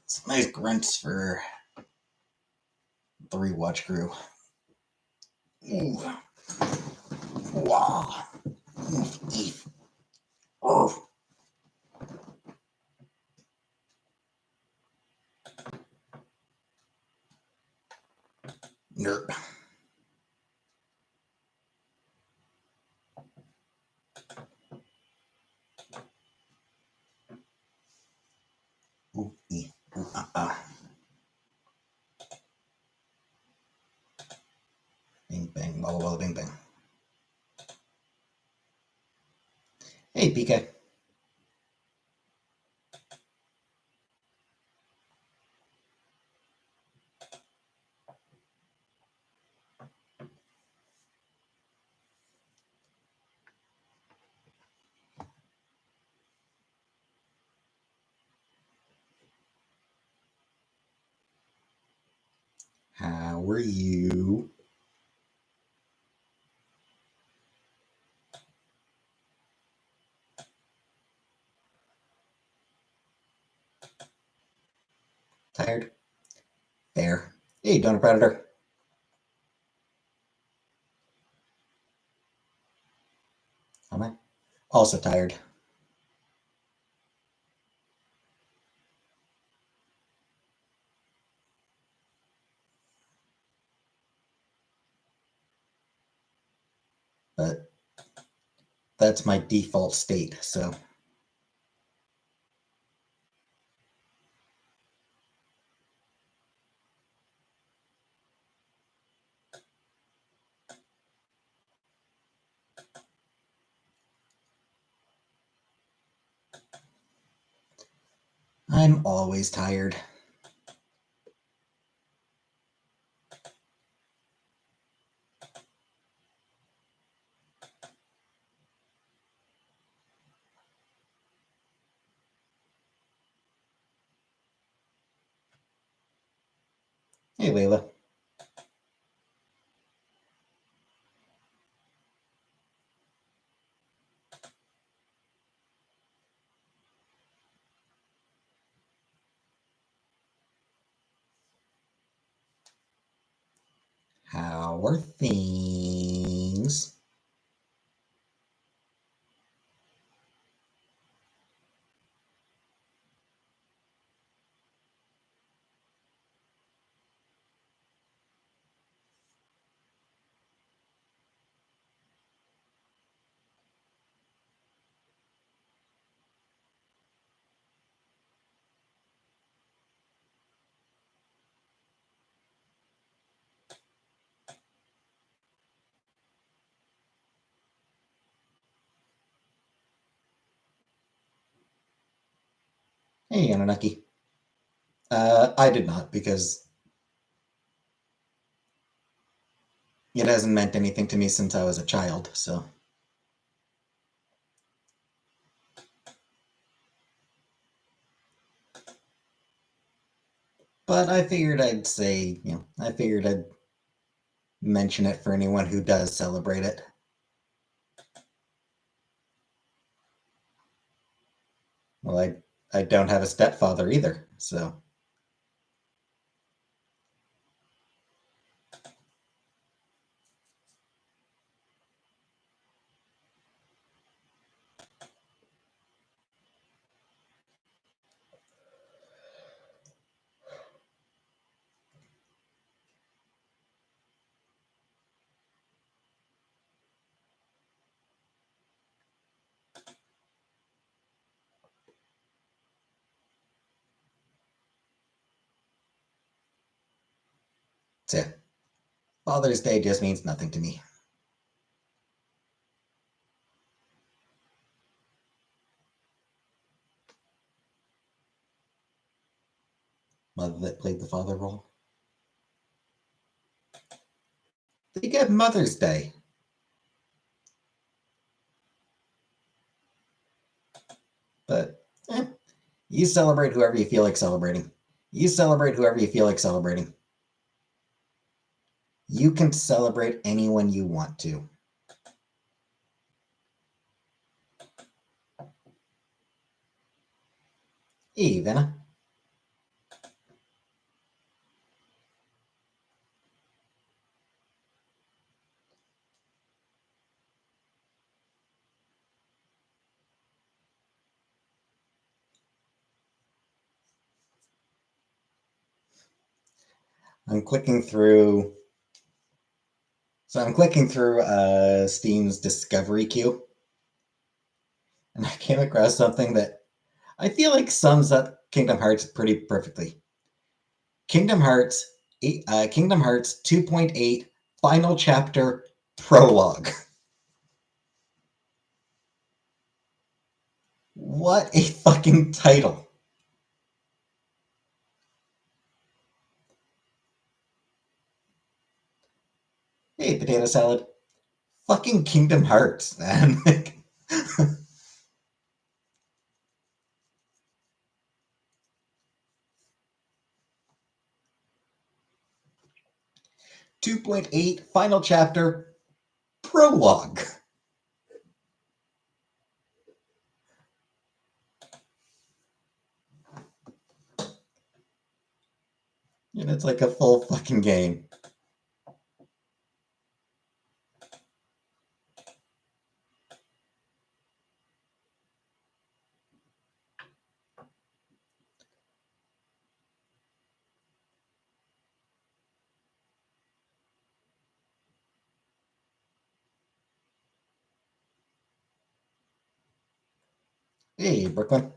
It's nice grunts for the rewatch crew. Wow. Oh. Nerd. Bing bang, walla walla bing bang. Hey, PK. How are you? Tired? Fair. Hey, Donor Predator. Am I? Also tired. But that's my default state, so. I'm always tired. Hey, Layla. How are things? Hey, Anunnaki. I did not, because it hasn't meant anything to me since I was a child, so. But I figured I'd say, I figured I'd mention it for anyone who does celebrate it. Well, I don't have a stepfather either, so. So, Father's Day just means nothing to me. Mother that played the father role. They get Mother's Day. But, you celebrate whoever you feel like celebrating. You celebrate whoever you feel like celebrating. You can celebrate anyone you want to. Hey, Vanna. I'm clicking through. So I'm clicking through Steam's discovery queue, and I came across something that I feel like sums up Kingdom Hearts pretty perfectly. Kingdom Hearts, Kingdom Hearts 2.8 Final Chapter Prologue. What a fucking title! Hey, potato salad. Fucking Kingdom Hearts, man. 2.8 Final Chapter Prologue. And it's like a full fucking game. Hey, Brooklyn.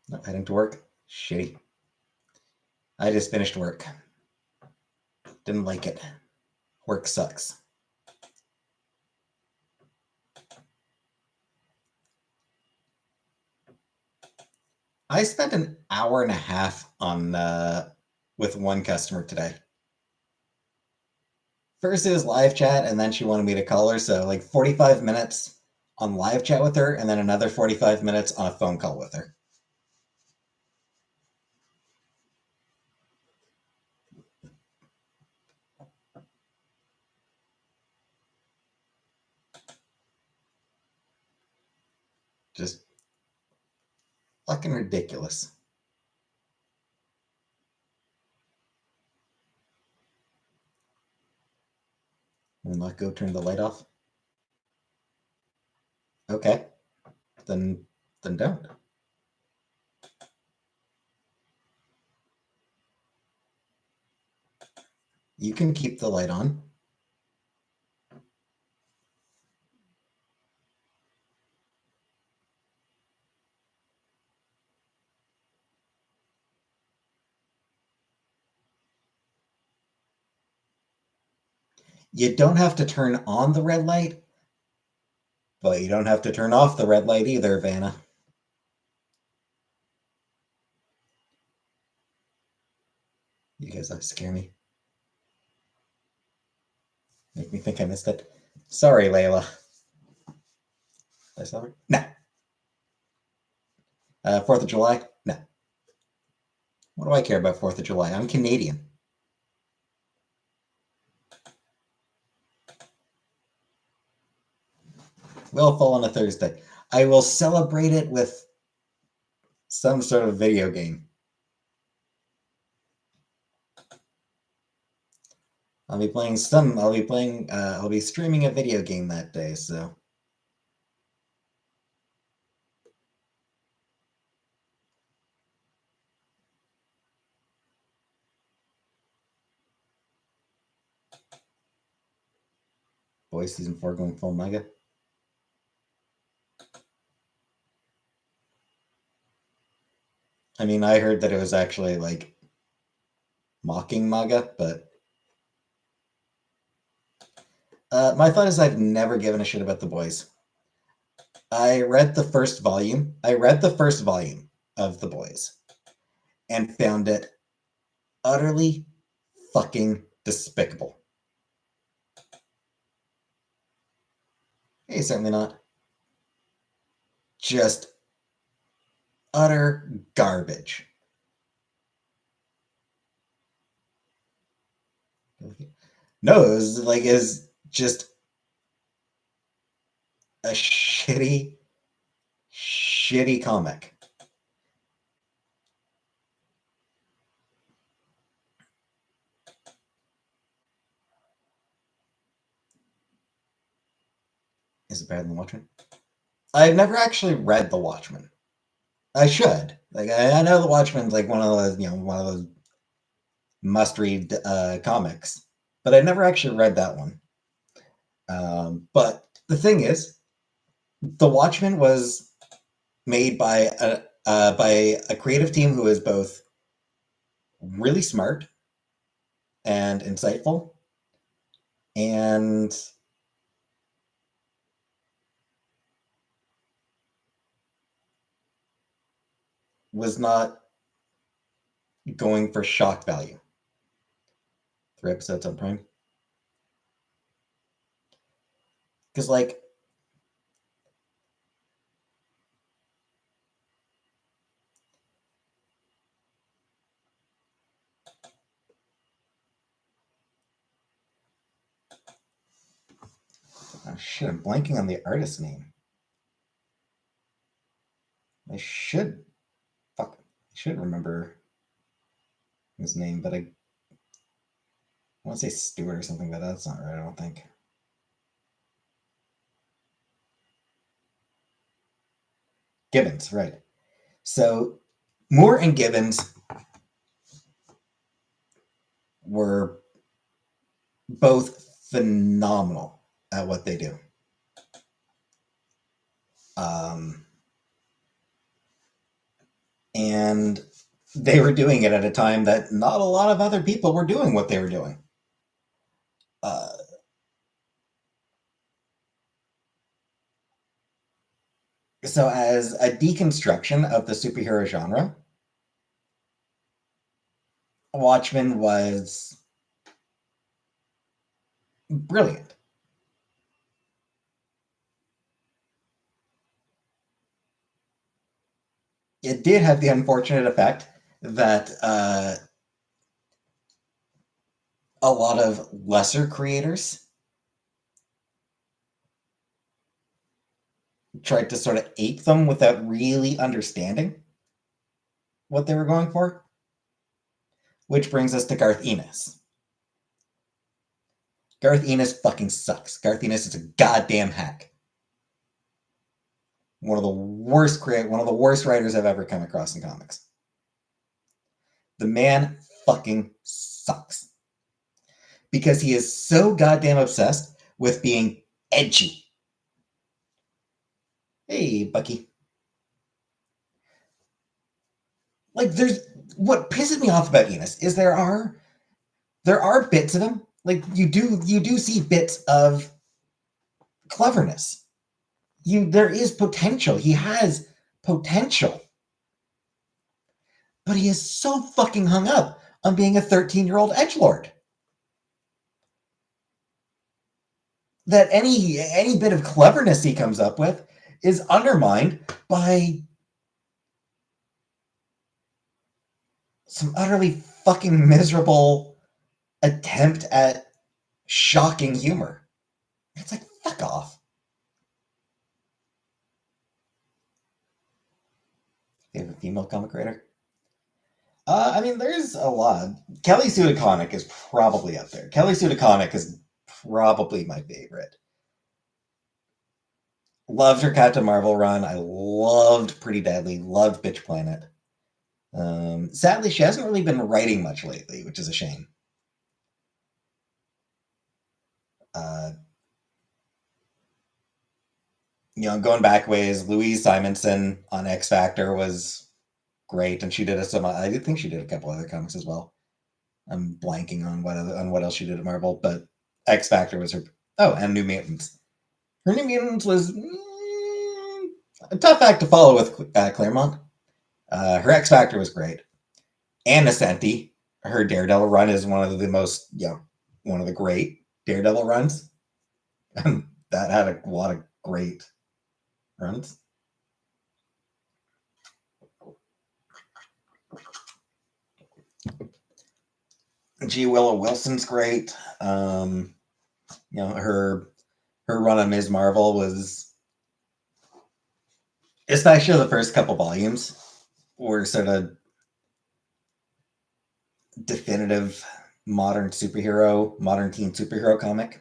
Not heading to work. Shitty. I just finished work. Didn't like it. Work sucks. I spent an hour and a half on with one customer today. First it was live chat, and then she wanted me to call her, so like 45 minutes on live chat with her, and then another 45 minutes on a phone call with her. Just fucking ridiculous. Will not go turn the light off? Okay. Then don't. You can keep the light on. You don't have to turn on the red light, but you don't have to turn off the red light either, Vanna. You guys scare me. Make me think I missed it. Sorry, Layla. Did I stop it? No. 4th of July? No. What do I care about 4th of July? I'm Canadian. Will fall on a Thursday. I will celebrate it with some sort of video game. I'll be streaming a video game that day, so. Boys season 4 going full mega. I mean, I heard that it was actually like mocking manga, but my thought is I've never given a shit about The Boys. I read the first volume. Of The Boys and found it utterly fucking despicable. Hey, certainly not. Just utter garbage. No, it was just a shitty comic. Is it better than The Watchmen? I've never actually read The Watchmen. I should. Like I know The Watchmen's like one of those, one of those must-read comics, but I've never actually read that one. But the thing is, The Watchmen was made by a creative team who is both really smart and insightful, and was not going for shock value. 3 episodes on Prime. Because, like, oh shit, I'm blanking on the artist's name. I should, fuck, I should remember his name, but I want to say Stewart or something, but that's not right, I don't think. Gibbons, right. So, Moore and Gibbons were both phenomenal at what they do. And they were doing it at a time that not a lot of other people were doing what they were doing. Uh, so, as a deconstruction of the superhero genre, Watchmen was brilliant. It did have the unfortunate effect that a lot of lesser creators tried to sort of ape them without really understanding what they were going for. Which brings us to Garth Ennis. Garth Ennis fucking sucks. Garth Ennis is a goddamn hack. One of the worst writers I've ever come across in comics. The man fucking sucks. Because he is so goddamn obsessed with being edgy. Hey, Bucky. Like, what pisses me off about Ennis is there are bits of him, like you do see bits of cleverness. There is potential. He has potential. But he is so fucking hung up on being a 13-year-old edgelord that any bit of cleverness he comes up with is undermined by some utterly fucking miserable attempt at shocking humor. It's like, fuck off. Favorite female comic writer? I mean, there's a lot. Kelly Sue DeConnick is probably up there. Kelly Sue DeConnick is probably my favorite. Loved her Captain Marvel run. I loved Pretty Deadly. Loved Bitch Planet. Sadly, she hasn't really been writing much lately, which is a shame. Going back ways, Louise Simonson on X Factor was great, and she did I think she did a couple other comics as well. I'm blanking on what else she did at Marvel, but X Factor was her. Oh, and New Mutants. Her New Mutants was a tough act to follow with Claremont. Her X Factor was great. Ann Nocenti, her Daredevil run is one of the great Daredevil runs. That had a lot of great runs. G. Willow Wilson's great. Her run on Ms. Marvel was especially the first couple volumes were sort of definitive modern teen superhero comic.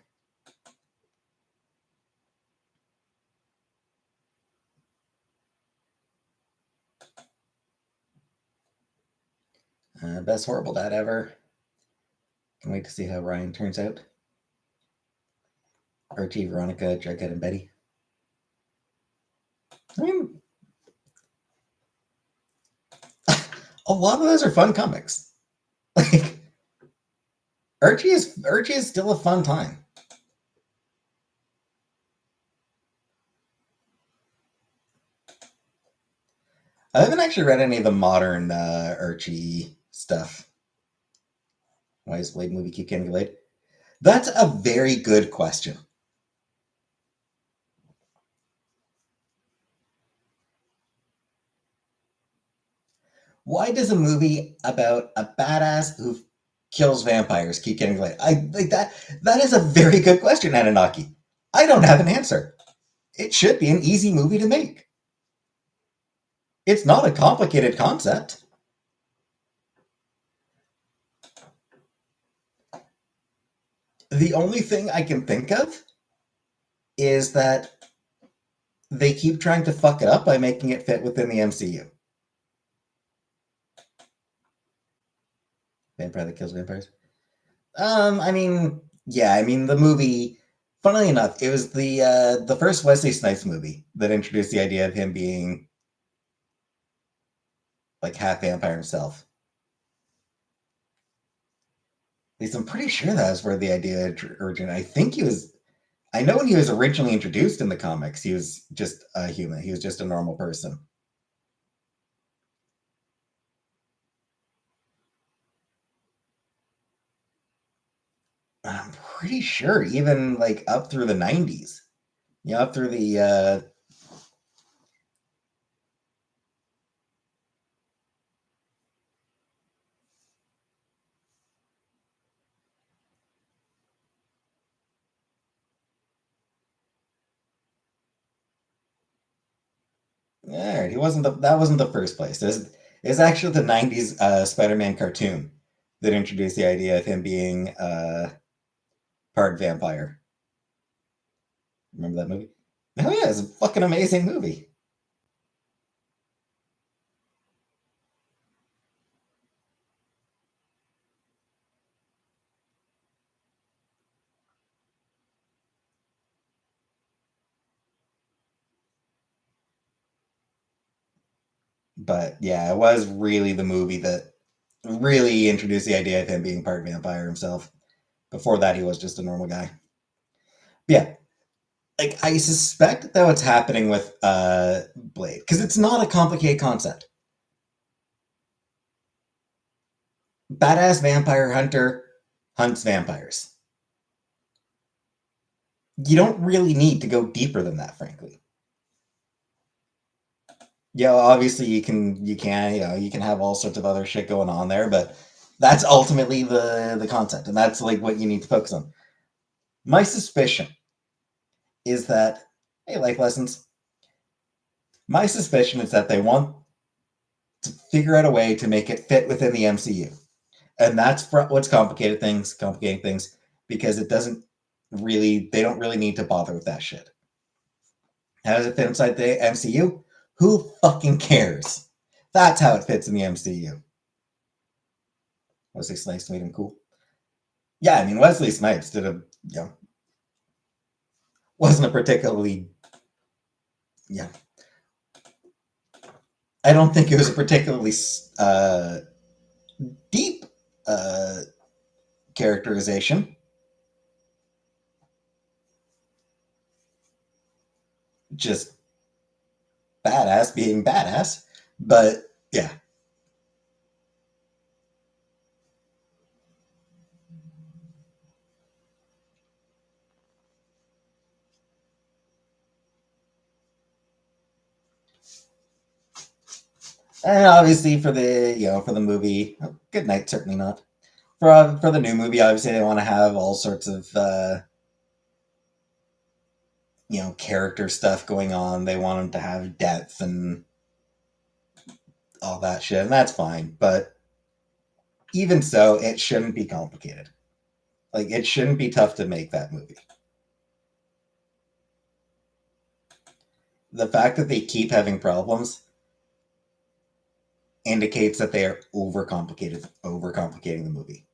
Best horrible dad ever. Can wait to see how Ryan turns out. Archie, Veronica, Jughead, and Betty. I mean, a lot of those are fun comics. Like Archie is still a fun time. I haven't actually read any of the modern Archie stuff. Why is Blade movie keep getting delayed? That's a very good question. Why does a movie about a badass who kills vampires keep getting delayed? I like that. That is a very good question, Anunnaki. I don't have an answer. It should be an easy movie to make. It's not a complicated concept. The only thing I can think of is that they keep trying to fuck it up by making it fit within the MCU. Vampire that kills vampires. I mean, yeah, I mean the movie. Funnily enough, it was the first Wesley Snipes movie that introduced the idea of him being like half vampire himself. At least I'm pretty sure that was where the idea originated. I think he was. I know when he was originally introduced in the comics, he was just a human. He was just a normal person. I'm pretty sure even like up through the 90s. Yeah, up through the all right, he wasn't the that wasn't the first place. It's actually the 90s Spider-Man cartoon that introduced the idea of him being part vampire. Remember that movie? Oh yeah, it's a fucking amazing movie. But yeah, it was really the movie that really introduced the idea of him being part vampire himself. Before that, he was just a normal guy. But yeah, like I suspect that what's happening with Blade because it's not a complicated concept. Badass vampire hunter hunts vampires. You don't really need to go deeper than that, frankly. Yeah, obviously you can have all sorts of other shit going on there, but that's ultimately the concept, and that's like what you need to focus on. My suspicion is that hey, life lessons. My suspicion is that they want to figure out a way to make it fit within the MCU, and that's what's complicating things, because it doesn't really they don't really need to bother with that shit. How does it fit inside the MCU? Who fucking cares? That's how it fits in the MCU. Wesley Snipes made him cool. Yeah, I mean Wesley Snipes did a wasn't a particularly yeah. I don't think it was a particularly deep uh, characterization. Just badass being badass, but yeah. And obviously for the for the movie, good night certainly not. For the new movie, obviously they want to have all sorts of character stuff going on. They want them to have depth and all that shit, and that's fine. But even so, it shouldn't be complicated. Like, it shouldn't be tough to make that movie. The fact that they keep having problems indicates that they are overcomplicating the movie.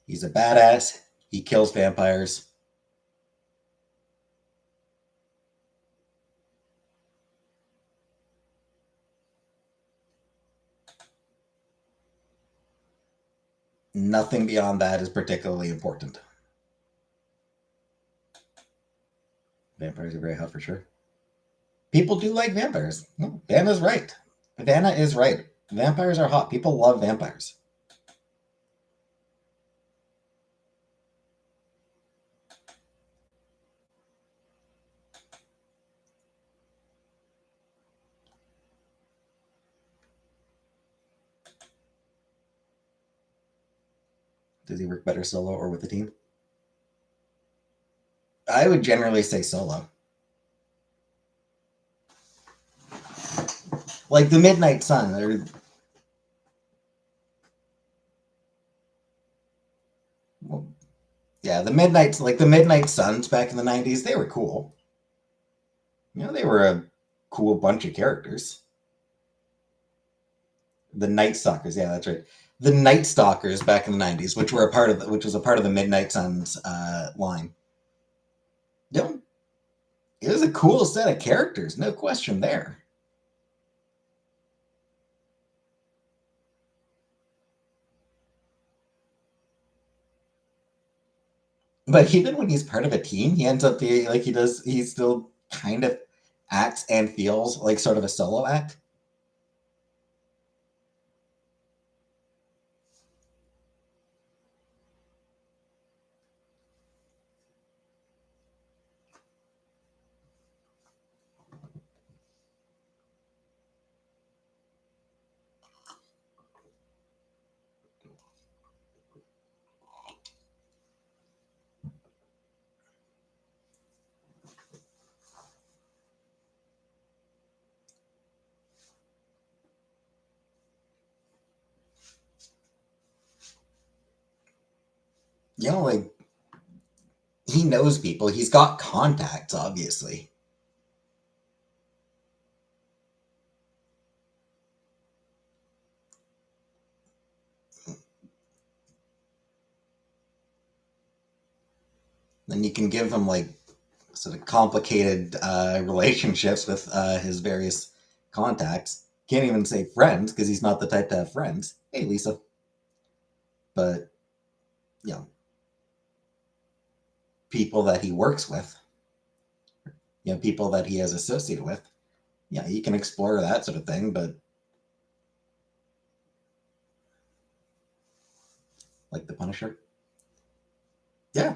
He's a badass. He kills vampires. Nothing beyond that is particularly important. Vampires are very hot for sure. People do like vampires. No, Vanna's right. Vanna is right. Vampires are hot. People love vampires. Does he work better solo or with a team? I would generally say solo. Like the Midnight Sun, or well, yeah, the Midnight Suns back in the '90s. They were cool. They were a cool bunch of characters. The Night Stalkers, yeah, that's right. The Night Stalkers back in the '90s, which was a part of the Midnight Suns line. Yeah, it was a cool set of characters, no question there. But even when he's part of a team, he ends up being like he does. He still kind of acts and feels like sort of a solo act. Like he knows people. He's got contacts, obviously. Then you can give him like sort of complicated relationships with his various contacts. Can't even say friends because he's not the type to have friends. Hey, Lisa. But, you know, people that he works with, people that he has associated with, yeah, he can explore that sort of thing. But, like the Punisher, yeah,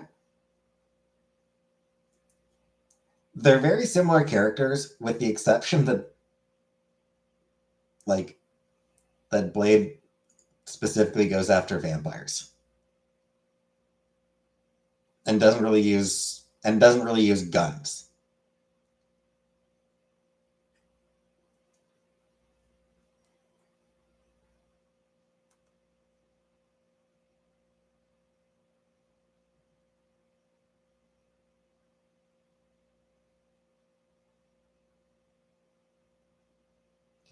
they're very similar characters with the exception that, like, that Blade specifically goes after vampires and doesn't really use guns.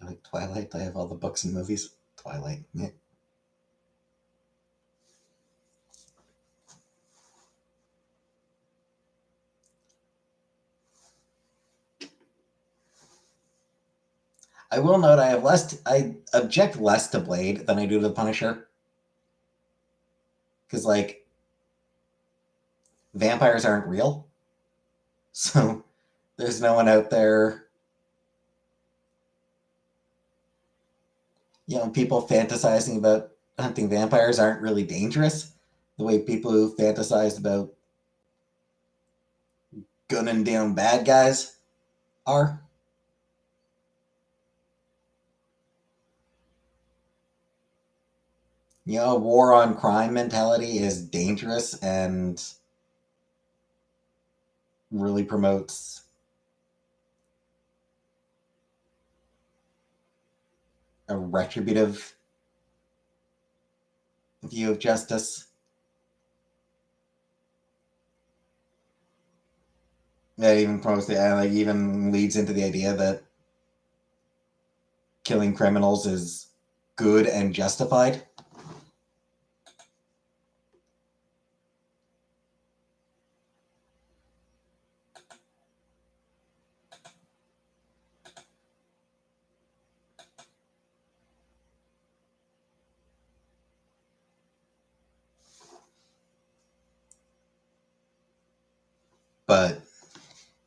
Like Twilight, I have all the books and movies. Twilight, yeah. I will note I object less to Blade than I do to the Punisher because like vampires aren't real, so there's no one out there. People fantasizing about hunting vampires aren't really dangerous. The way people who fantasized about gunning down bad guys are. War on crime mentality is dangerous and really promotes a retributive view of justice. That even promotes even leads into the idea that killing criminals is good and justified. But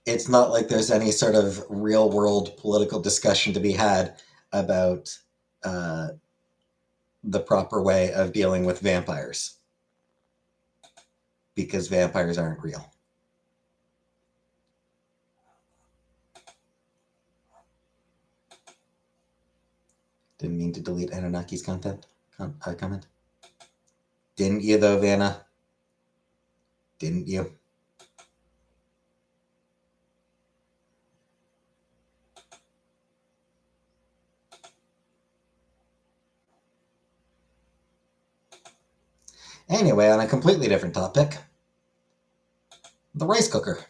it's not like there's any sort of real world political discussion to be had about the proper way of dealing with vampires, because vampires aren't real. Didn't mean to delete Anunnaki's comment. Didn't you though, Vanna? Didn't you? Anyway, on a completely different topic, the rice cooker.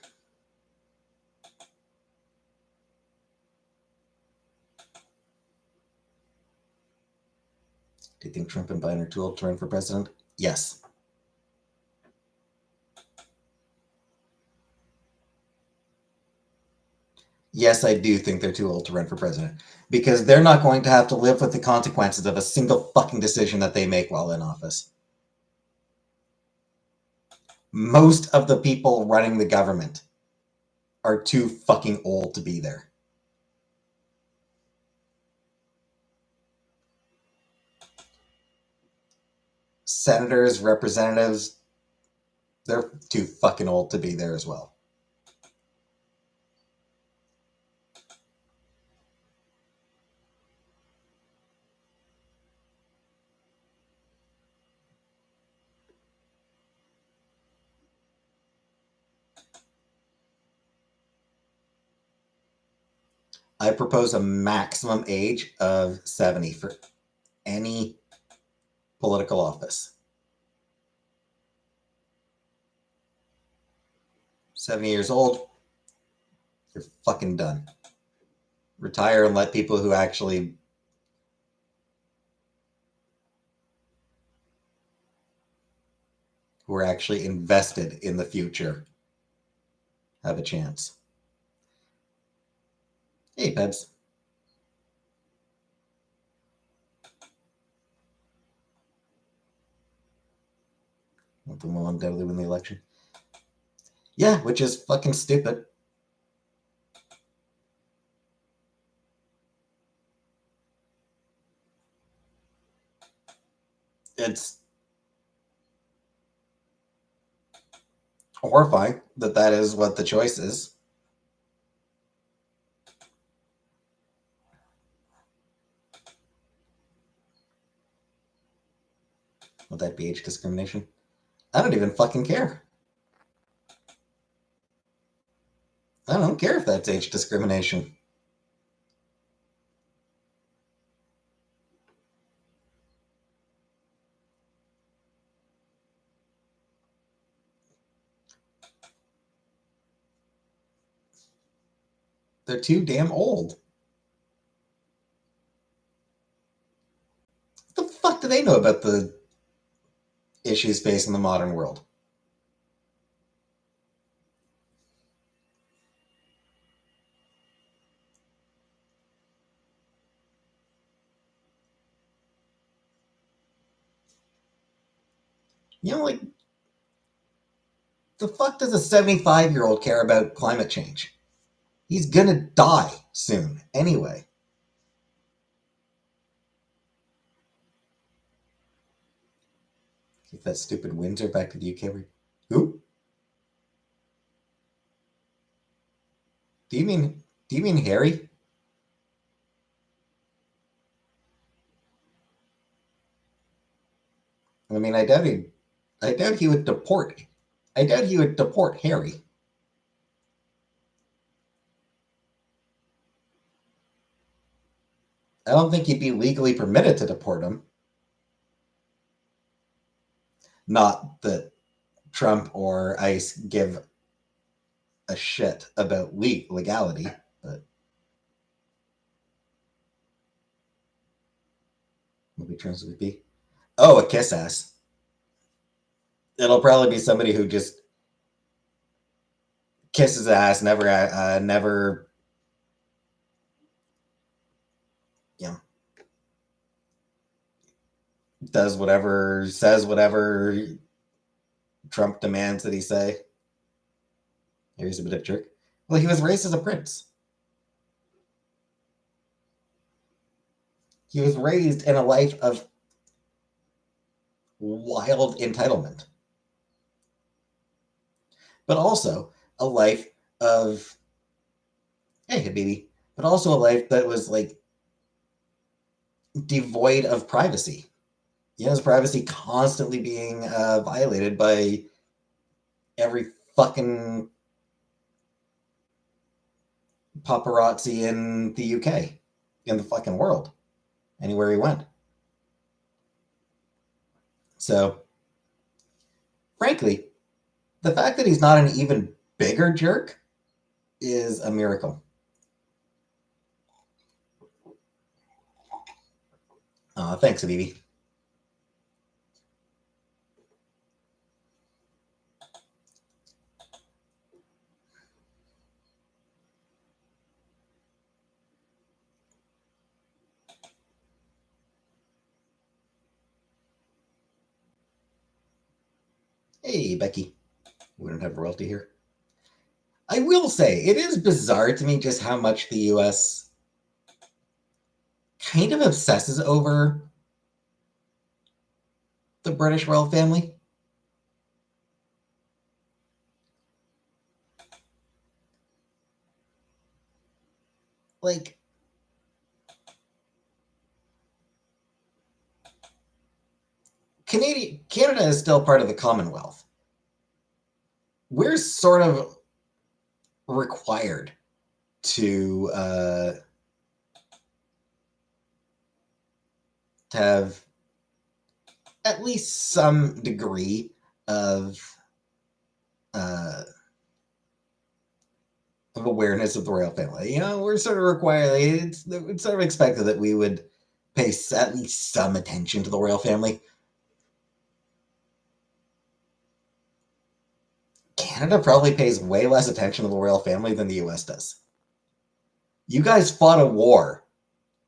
Do you think Trump and Biden are too old to run for president? Yes. Yes, I do think they're too old to run for president, because they're not going to have to live with the consequences of a single fucking decision that they make while in office. Most of the people running the government are too fucking old to be there. Senators, representatives, they're too fucking old to be there as well. I propose a maximum age of 70 for any political office. 70 years old, you're fucking done. Retire and let people who are actually invested in the future have a chance. Hey, Pebs. Nothing will undoubtedly win the election. Yeah, which is fucking stupid. It's horrifying that that is what the choice is. Would that be age discrimination? I don't even fucking care. I don't care if that's age discrimination. They're too damn old. What the fuck do they know about the issues facing the modern world? Like, the fuck does a 75-year-old care about climate change? He's gonna die soon, anyway. If that stupid Windsor back to the UK. Who? Do you mean Harry? I mean, I doubt he would deport. I doubt he would deport Harry. I don't think he'd be legally permitted to deport him. Not that Trump or ICE give a shit about legality, but maybe Trump's would be. Oh, a kiss ass. It'll probably be somebody who just kisses ass, never, you know, does whatever, says whatever Trump demands that he say. He's a bit of a jerk. Well, he was raised as a prince. He was raised in a life of wild entitlement, but also a life of, hey, baby, but also a life that was like devoid of privacy. His privacy constantly being violated by every fucking paparazzi in the UK, in the fucking world, anywhere he went. So, frankly, the fact that he's not an even bigger jerk is a miracle. Thanks, Abibi. Hey, Becky. We don't have royalty here. I will say, it is bizarre to me just how much the US kind of obsesses over the British royal family. Like, Canada is still part of the Commonwealth. We're sort of required to have at least some degree uh, of awareness of the royal family. We're sort of required. It's sort of expected that we would pay at least some attention to the royal family. Canada probably pays way less attention to the royal family than the US does. You guys fought a war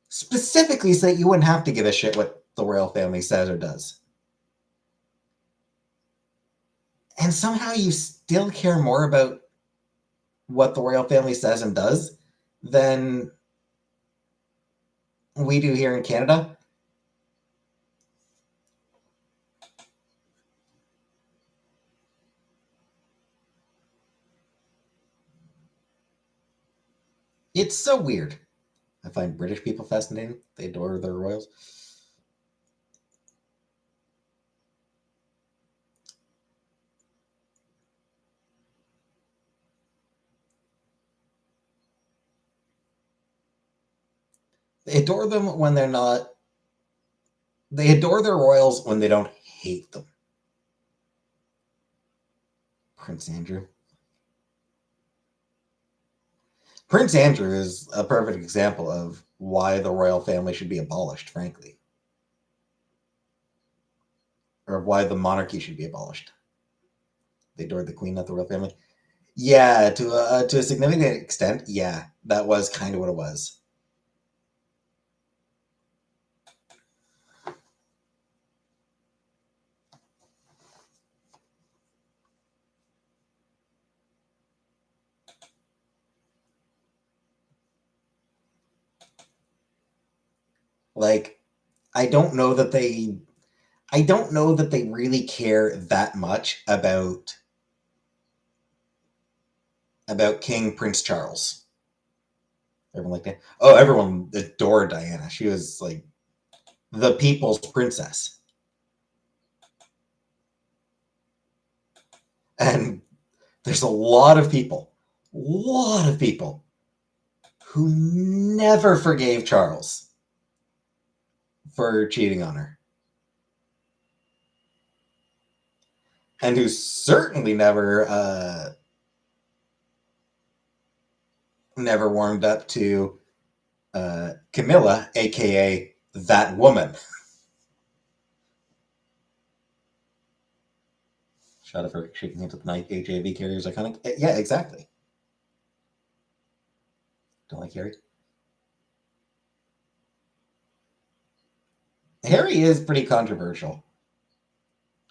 specifically so that you wouldn't have to give a shit what the royal family says or does. And somehow you still care more about what the royal family says and does than we do here in Canada. It's so weird. I find British people fascinating. They adore their royals. They adore them when they're not. They adore their royals when they don't hate them. Prince Andrew. Prince Andrew is a perfect example of why the royal family should be abolished, frankly. Or why the monarchy should be abolished. They adored the queen, not the royal family. Yeah, to a significant extent, yeah, that was kind of what it was. Like, I don't know that they I don't know that they really care that much about King Prince Charles. Everyone liked it. Oh, everyone adored Diana. She was like the people's princess. And there's a lot of people who never forgave Charles for cheating on her. And who certainly never warmed up to Camilla, aka that woman. Shot of her shaking hands with the night. HAV carriers iconic. Yeah, exactly. Don't like Harry. Harry is pretty controversial.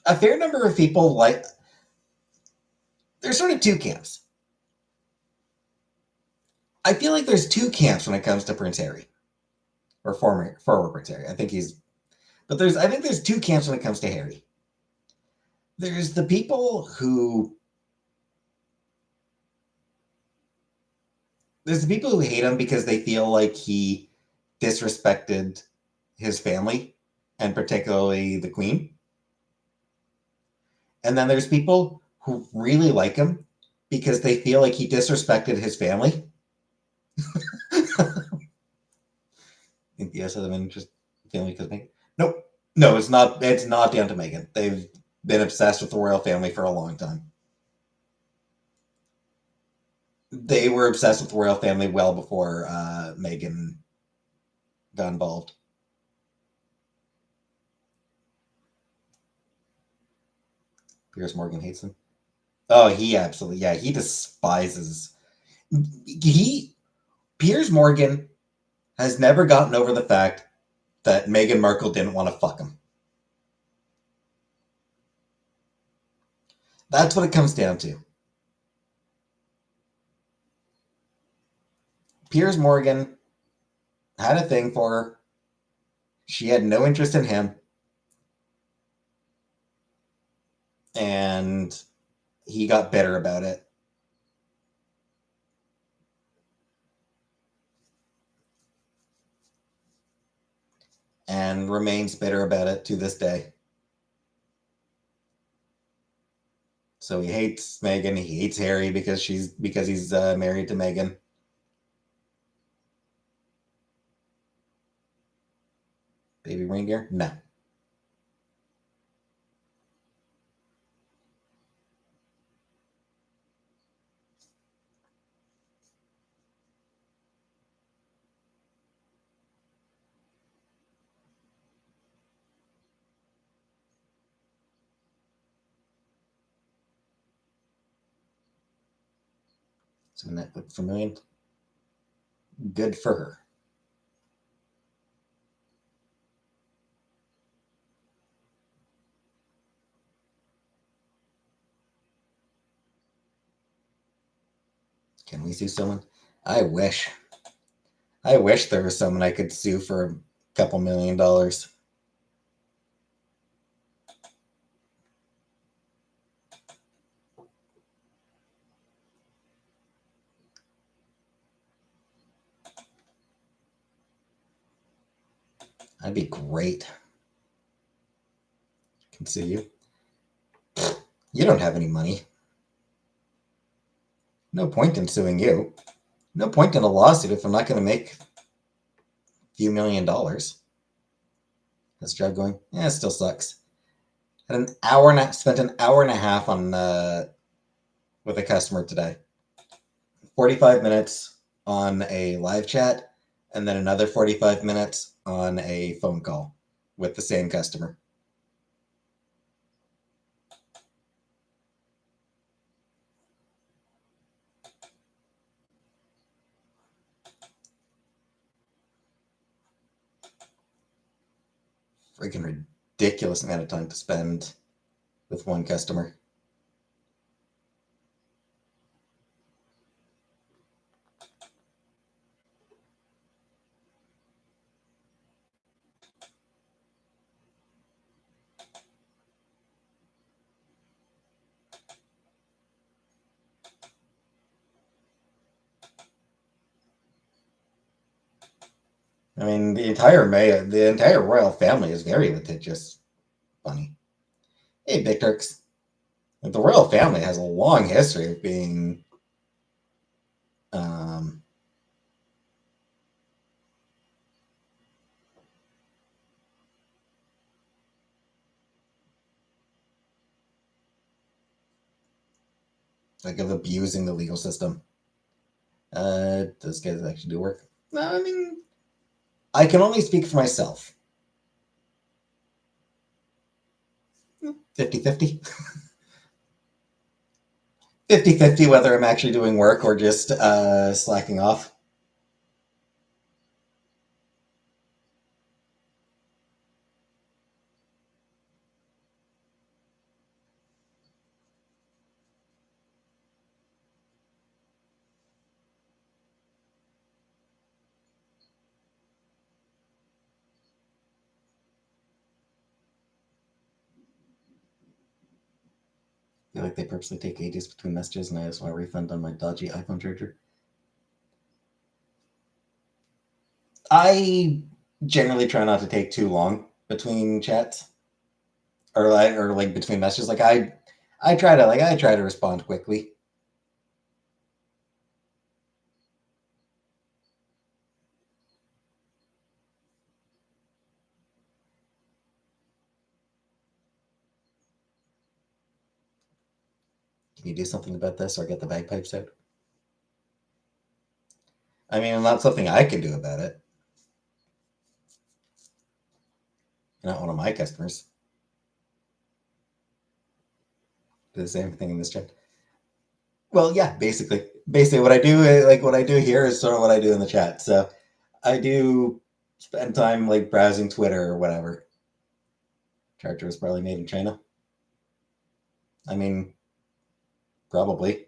A fair number of people like. There's sort of two camps. I feel like there's two camps when it comes to Prince Harry, or former Prince Harry. I think I think there's two camps when it comes to Harry. There's the people who hate him because they feel like he disrespected his family, and particularly the Queen. And then there's people who really like him because they feel like he disrespected his family. Think the S of them just family because Meghan? Nope. No, it's not. It's not down to Meghan. They've been obsessed with the royal family for a long time. They were obsessed with the royal family well before Meghan got involved. Piers Morgan hates them. Oh, he absolutely, yeah, he despises. Piers Morgan has never gotten over the fact that Meghan Markle didn't want to fuck him. That's what it comes down to. Piers Morgan had a thing for her. She had no interest in him. And he got bitter about it. And remains bitter about it to this day. So he hates Meghan. He hates Harry because he's married to Meghan. Baby reindeer? No. So that looked familiar. Good for her. Can we sue someone? I wish. I wish there was someone I could sue for a couple $1,000,000. That'd be great. I can sue you. You don't have any money. No point in suing you. No point in a lawsuit if I'm not going to make a few $1,000,000. This job going, yeah, it still sucks. Spent an hour and a half on with a customer today. 45 minutes on a live chat, and then another 45 minutes on a phone call with the same customer. Freaking ridiculous amount of time to spend with one customer. I mean, the entire royal family is very litigious. Funny. Hey, Big Turks. The royal family has a long history of being um, like of abusing the legal system. Does guys actually do work? No, I mean, I can only speak for myself. 50-50. 50-50 whether I'm actually doing work or just slacking off. I feel like they purposely take ages between messages and I just want a refund on my dodgy iPhone charger. I generally try not to take too long between chats or like between messages. Like I try to respond quickly. Can you do something about this or get the bagpipes out? I mean, not something I can do about it. You're not one of my customers. Do the same thing in this chat. Well, yeah, basically what I do, like what I do here, is sort of what I do in the chat. So I do spend time like browsing Twitter or whatever. Charger was probably made in China. I mean, probably.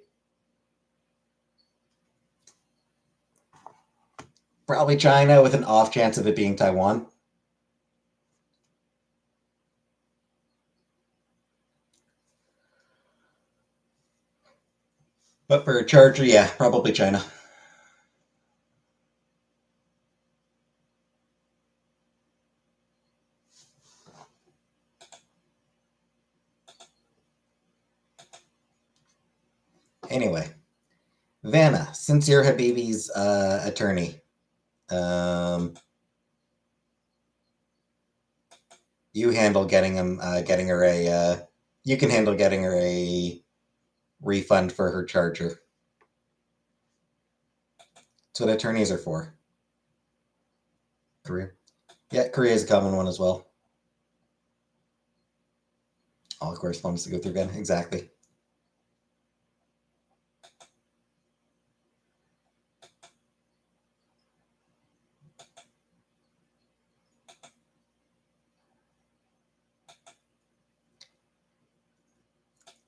Probably China with an off chance of it being Taiwan. But for a charger, yeah, probably China. Anyway, Vanna, since you're Habibi's attorney, um, you handle getting her a. You can handle getting her a refund for her charger. That's what attorneys are for. Korea. Yeah, Korea is a common one as well. All correspondence to go through again. Exactly.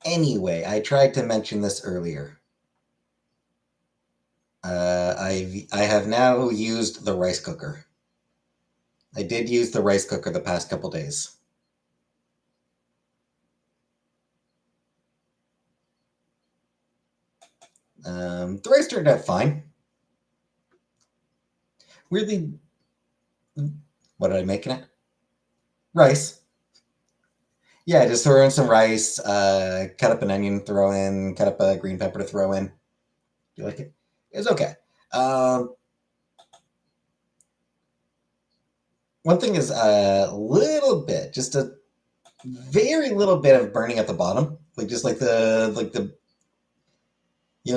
Anyway, I tried to mention this earlier. I have now used the rice cooker. I did use the rice cooker the past couple days. The rice turned out fine. Weirdly, what did I make in it? Rice. Yeah, just throw in some rice, cut up an onion, throw in, cut up a green pepper to throw in. You like it? It's okay. Um, One thing is a little bit, just a very little bit of burning at the bottom, like just like the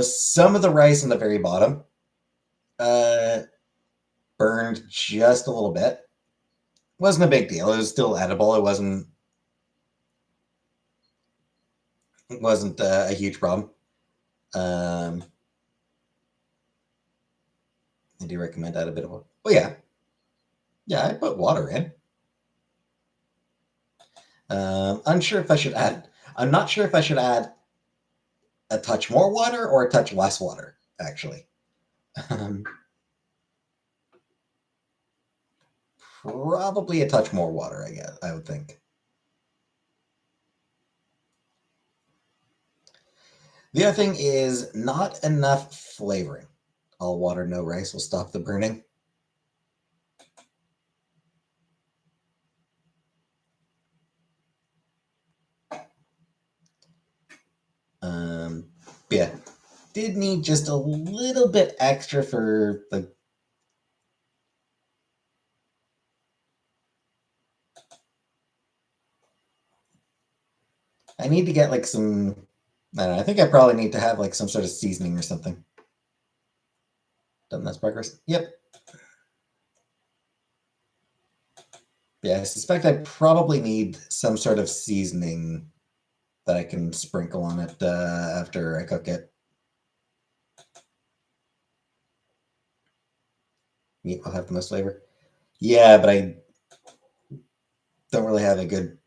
some of the rice in the very bottom uh, burned just a little bit. Wasn't a big deal. It was still edible. It wasn't a huge problem. Um, I do recommend add a bit of water. Oh yeah, yeah. I put water in. Unsure if I should add. I'm not sure if I should add a touch more water or a touch less water. Actually, um, probably a touch more water. I guess I would think. The other thing is not enough flavoring. All water, no rice will stop the burning. Yeah, did need just a little bit extra for the. I need to get like some. I don't know. I think I probably need to have like some sort of seasoning or something. Done this progress. Yep. Yeah, I suspect I probably need some sort of seasoning that I can sprinkle on it after I cook it. Meat will have the most flavor. Yeah, but I don't really have a good.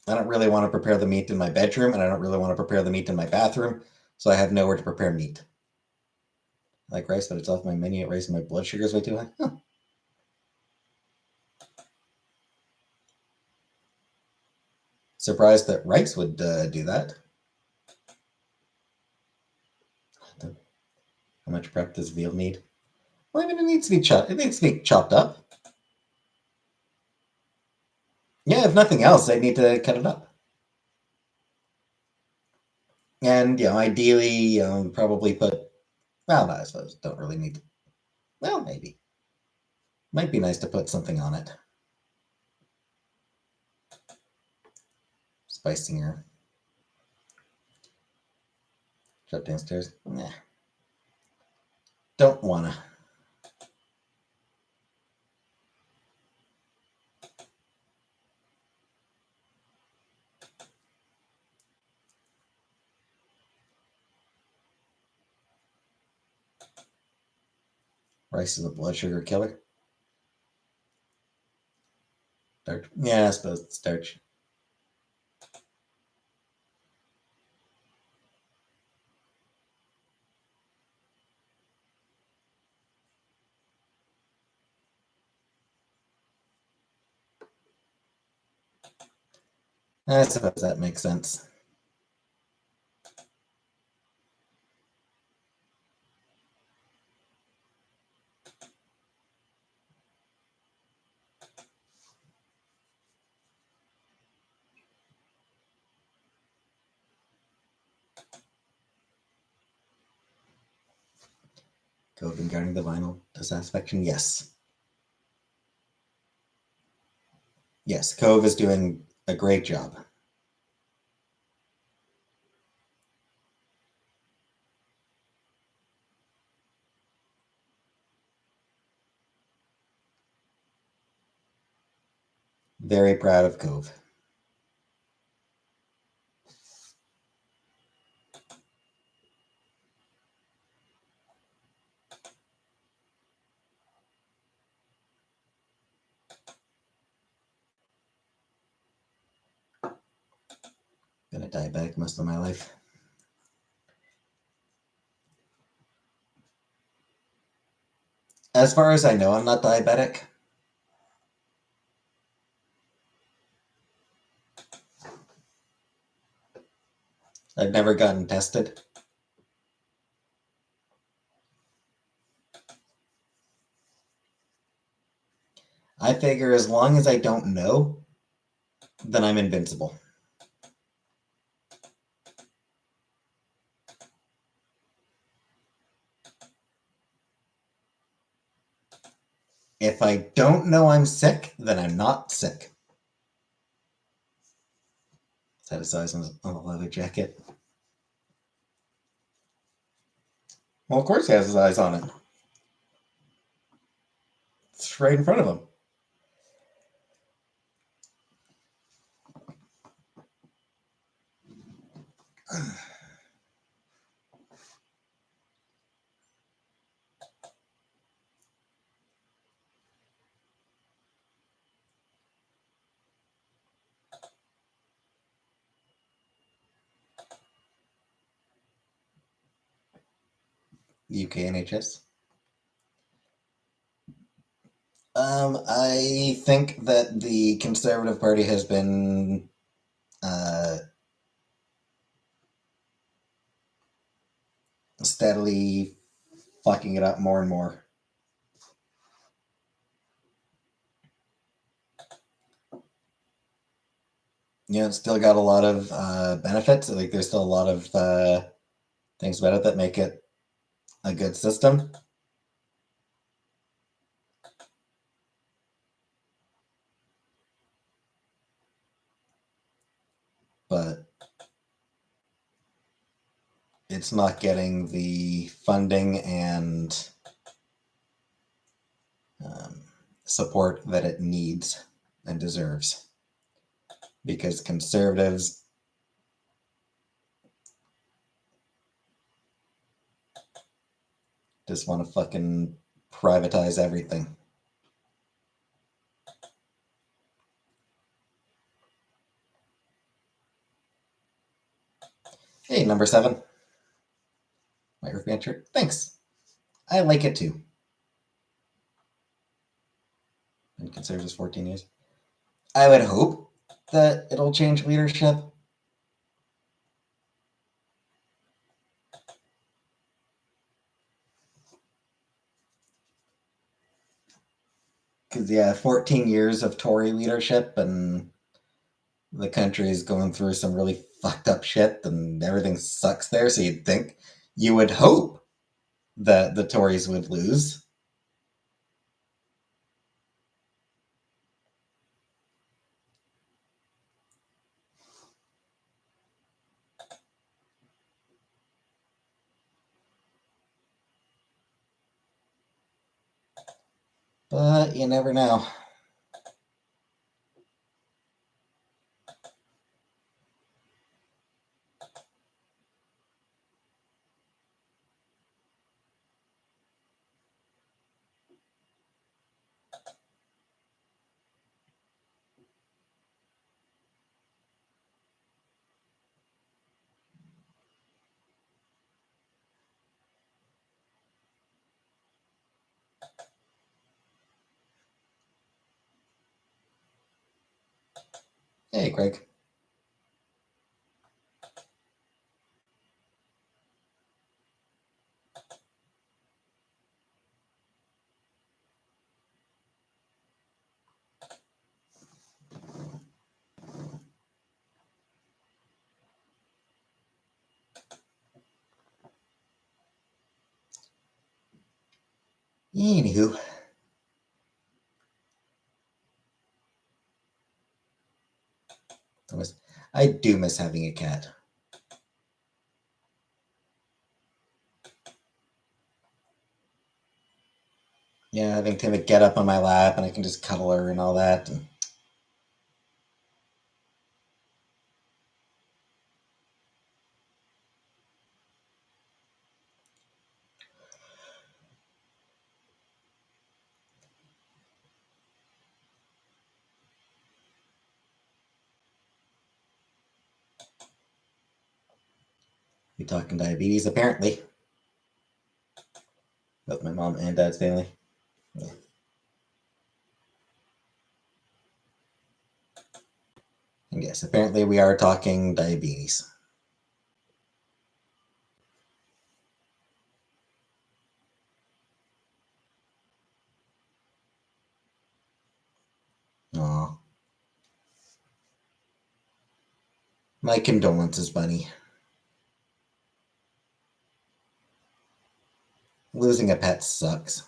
I don't really want to prepare the meat in my bedroom, and I don't really want to prepare the meat in my bathroom, so I have nowhere to prepare meat. I like rice, but it's off my menu. It raises my blood sugars way too high. Huh. Surprised that rice would do that. How much prep does veal need? Well, I mean, it needs to be chopped. It needs to be chopped up. Yeah, if nothing else, I need to cut it up. And ideally, probably put. Well, no, I suppose don't really need to. Well, maybe might be nice to put something on it. Spicier. Shut downstairs. Nah, don't wanna. Rice is a blood sugar killer. Starch. Yeah, I suppose it's starch. I suppose that makes sense. Cove and guarding the vinyl dissatisfaction. Yes. Yes, Cove is doing a great job. Very proud of Cove. Been a diabetic most of my life. As far as I know, I'm not diabetic. I've never gotten tested. I figure as long as I don't know, then I'm invincible. If I don't know I'm sick, then I'm not sick. Is that a size on the leather jacket? Well, of course he has his eyes on it. It's right in front of him. UK NHS. I think that the Conservative Party has been steadily fucking it up more and more. it's still got a lot of benefits. Like there's still a lot of things about it that make it a good system. But it's not getting the funding and um, support that it needs and deserves. Because conservatives just want to fucking privatize everything. Hey, number 7. My Earth Band shirt. Thanks. I like it too. Been conservatives 14 years. I would hope that it'll change leadership. Because, yeah, 14 years of Tory leadership and the country is going through some really fucked up shit and everything sucks there. So you would hope that the Tories would lose. But you never know. Hey, Craig. Anywho. I do miss having a cat. Yeah, having Timmy get up on my lap and I can just cuddle her and all that. And we talking diabetes, apparently. Both my mom and dad's family. Yeah. And yes, apparently we are talking diabetes. Aw. My condolences, Bunny. Losing a pet sucks.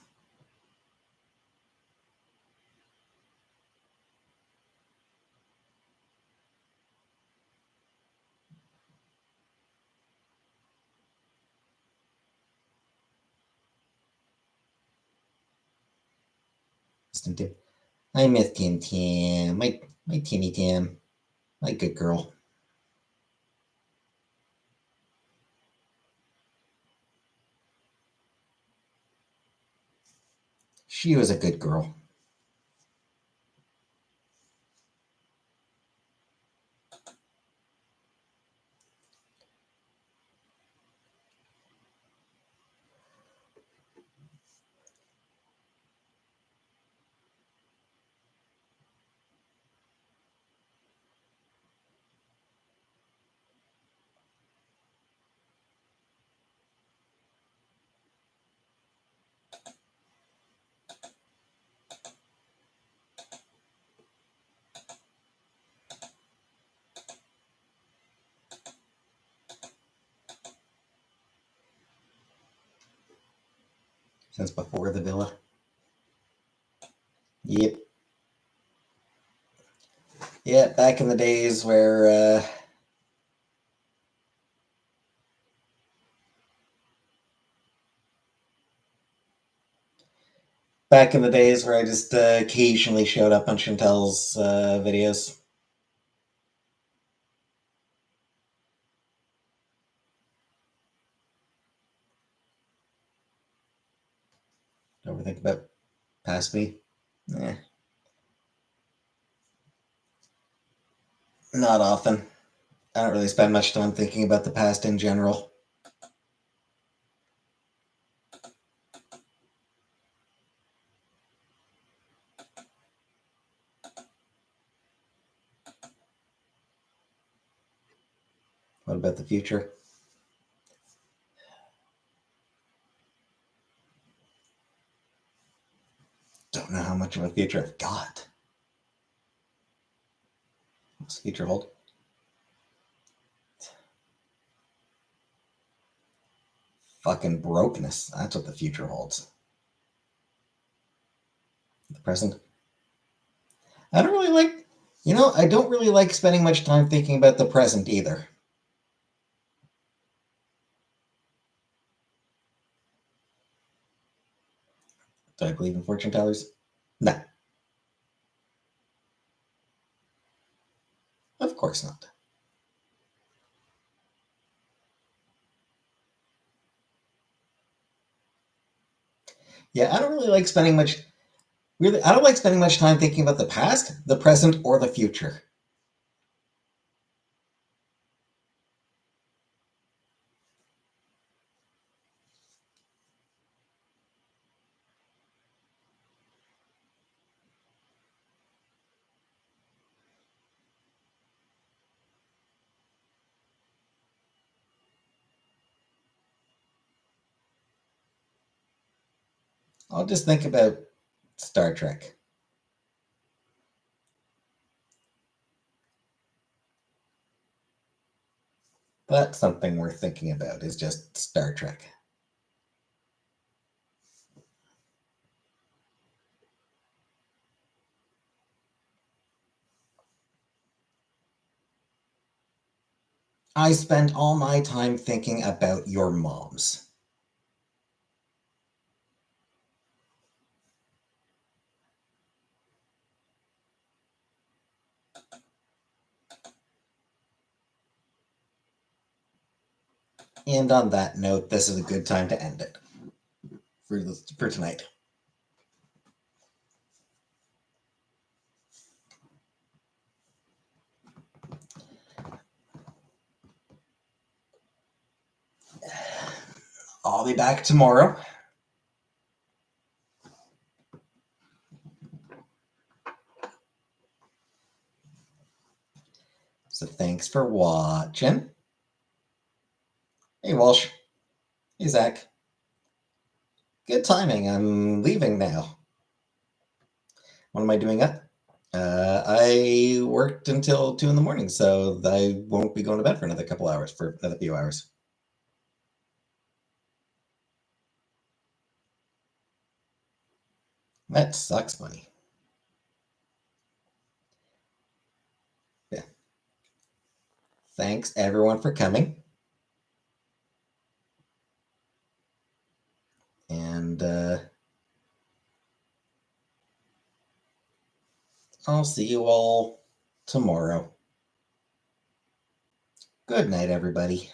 Listen to. I miss Tim Tim. My Timmy Tim. My good girl. She was a good girl. since before the villa. Yep. Yeah, back in the days where I just occasionally showed up on Chantel's videos. Don't think about past me. Eh, not often. I don't really spend much time thinking about the past in general. What about the future? Don't know how much of a future I've got. What's the future hold? Fucking brokenness. That's what the future holds. The present. I don't really like, I don't really like spending much time thinking about the present either. Do I believe in fortune tellers? No, of course not. Yeah, I don't really like spending much. Really, I don't like spending much time thinking about the past, the present, or the future. I'll just think about Star Trek. That's something worth thinking about, is just Star Trek. I spend all my time thinking about your moms. And on that note, this is a good time to end it for tonight. I'll be back tomorrow. So thanks for watching. Hey, Walsh. Hey, Zach. Good timing. I'm leaving now. What am I doing up? I worked until 2 in the morning, so I won't be going to bed for another couple hours, for another few hours. That sucks, buddy. Yeah. Thanks, everyone, for coming. And I'll see you all tomorrow. Good night, everybody.